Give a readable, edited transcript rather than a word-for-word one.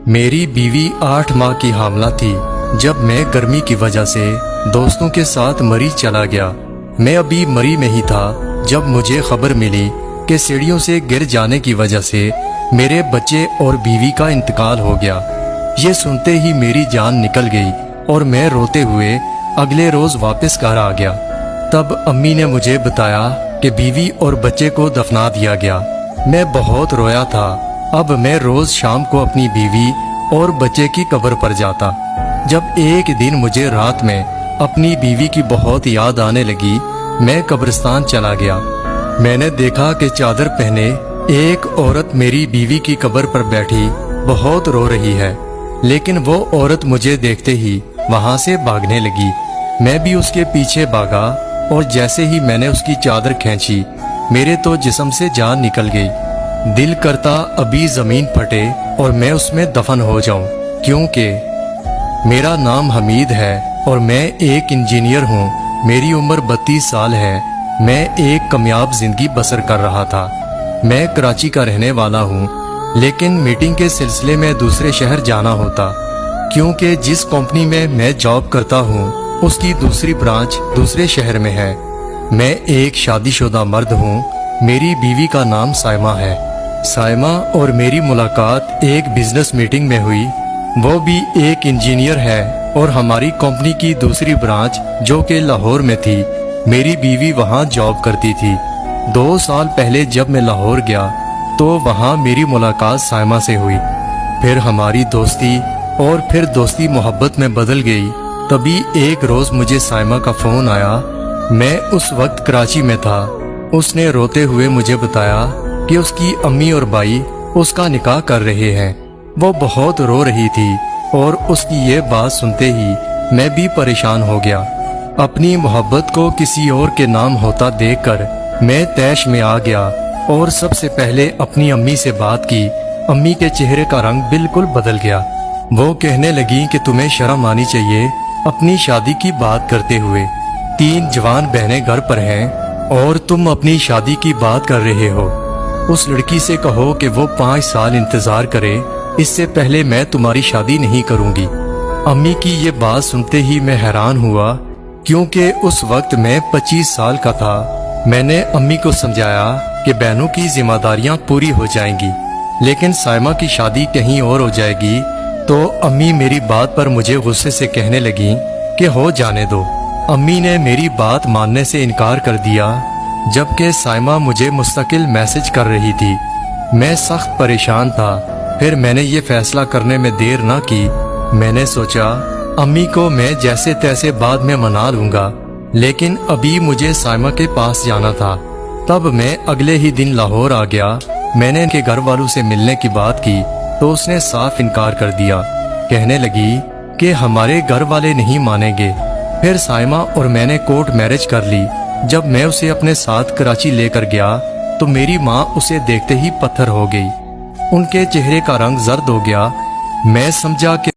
میری بیوی 8 ماہ کی حاملہ تھی جب میں گرمی کی وجہ سے دوستوں کے ساتھ مری چلا گیا۔ میں ابھی مری میں ہی تھا جب مجھے خبر ملی کہ سیڑھیوں سے گر جانے کی وجہ سے میرے بچے اور بیوی کا انتقال ہو گیا۔ یہ سنتے ہی میری جان نکل گئی اور میں روتے ہوئے اگلے روز واپس گھر آ گیا۔ تب امی نے مجھے بتایا کہ بیوی اور بچے کو دفنا دیا گیا۔ میں بہت رویا تھا۔ اب میں روز شام کو اپنی بیوی اور بچے کی قبر پر جاتا۔ جب ایک دن مجھے رات میں اپنی بیوی کی بہت یاد آنے لگی، میں قبرستان چلا گیا۔ میں نے دیکھا کہ چادر پہنے ایک عورت میری بیوی کی قبر پر بیٹھی بہت رو رہی ہے، لیکن وہ عورت مجھے دیکھتے ہی وہاں سے بھاگنے لگی۔ میں بھی اس کے پیچھے بھاگا اور جیسے ہی میں نے اس کی چادر کھینچی، میرے تو جسم سے جان نکل گئی۔ دل کرتا ابھی زمین پھٹے اور میں اس میں دفن ہو جاؤں، کیونکہ میرا نام حمید ہے اور میں ایک انجینئر ہوں۔ میری عمر 32 سال ہے۔ میں ایک کامیاب زندگی بسر کر رہا تھا۔ میں کراچی کا رہنے والا ہوں، لیکن میٹنگ کے سلسلے میں دوسرے شہر جانا ہوتا، کیونکہ جس کمپنی میں میں جاب کرتا ہوں اس کی دوسری برانچ دوسرے شہر میں ہے۔ میں ایک شادی شدہ مرد ہوں۔ میری بیوی کا نام سائمہ ہے۔ سائمہ اور میری ملاقات ایک بزنس میٹنگ میں ہوئی۔ وہ بھی ایک انجینئر ہے اور ہماری کمپنی کی دوسری برانچ جو کہ لاہور میں تھی، میری بیوی وہاں جاب کرتی تھی۔ 2 سال پہلے جب میں لاہور گیا تو وہاں میری ملاقات سائمہ سے ہوئی۔ پھر ہماری دوستی اور پھر دوستی محبت میں بدل گئی۔ تبھی ایک روز مجھے سائمہ کا فون آیا۔ میں اس وقت کراچی میں تھا۔ اس نے روتے ہوئے مجھے بتایا کہ اس کی امی اور بھائی اس کا نکاح کر رہے ہیں۔ وہ بہت رو رہی تھی اور اس کی یہ بات سنتے ہی میں بھی پریشان ہو گیا۔ اپنی محبت کو کسی اور کے نام ہوتا دیکھ کر میں طیش میں آ گیا اور سب سے پہلے اپنی امی سے بات کی۔ امی کے چہرے کا رنگ بالکل بدل گیا۔ وہ کہنے لگی کہ تمہیں شرم آنی چاہیے اپنی شادی کی بات کرتے ہوئے۔ 3 جوان بہنیں گھر پر ہیں اور تم اپنی شادی کی بات کر رہے ہو۔ اس لڑکی سے کہو کہ وہ 5 سال انتظار کرے، اس سے پہلے میں تمہاری شادی نہیں کروں گی۔ امی کی یہ بات سنتے ہی میں حیران ہوا، کیونکہ اس وقت میں 25 سال کا تھا۔ میں نے امی کو سمجھایا کہ بہنوں کی ذمہ داریاں پوری ہو جائیں گی، لیکن سائمہ کی شادی کہیں اور ہو جائے گی۔ تو امی میری بات پر مجھے غصے سے کہنے لگیں کہ ہو جانے دو۔ امی نے میری بات ماننے سے انکار کر دیا، جبکہ سائمہ مجھے مستقل میسج کر رہی تھی۔ میں سخت پریشان تھا۔ پھر میں نے یہ فیصلہ کرنے میں دیر نہ کی۔ میں نے سوچا امی کو میں جیسے تیسے بعد میں منا لوں گا، لیکن ابھی مجھے سائمہ کے پاس جانا تھا۔ تب میں اگلے ہی دن لاہور آ گیا۔ میں نے ان کے گھر والوں سے ملنے کی بات کی تو اس نے صاف انکار کر دیا۔ کہنے لگی کہ ہمارے گھر والے نہیں مانیں گے۔ پھر سائمہ اور میں نے کورٹ میرج کر لی۔ جب میں اسے اپنے ساتھ کراچی لے کر گیا تو میری ماں اسے دیکھتے ہی پتھر ہو گئی۔ ان کے چہرے کا رنگ زرد ہو گیا۔ میں سمجھا کہ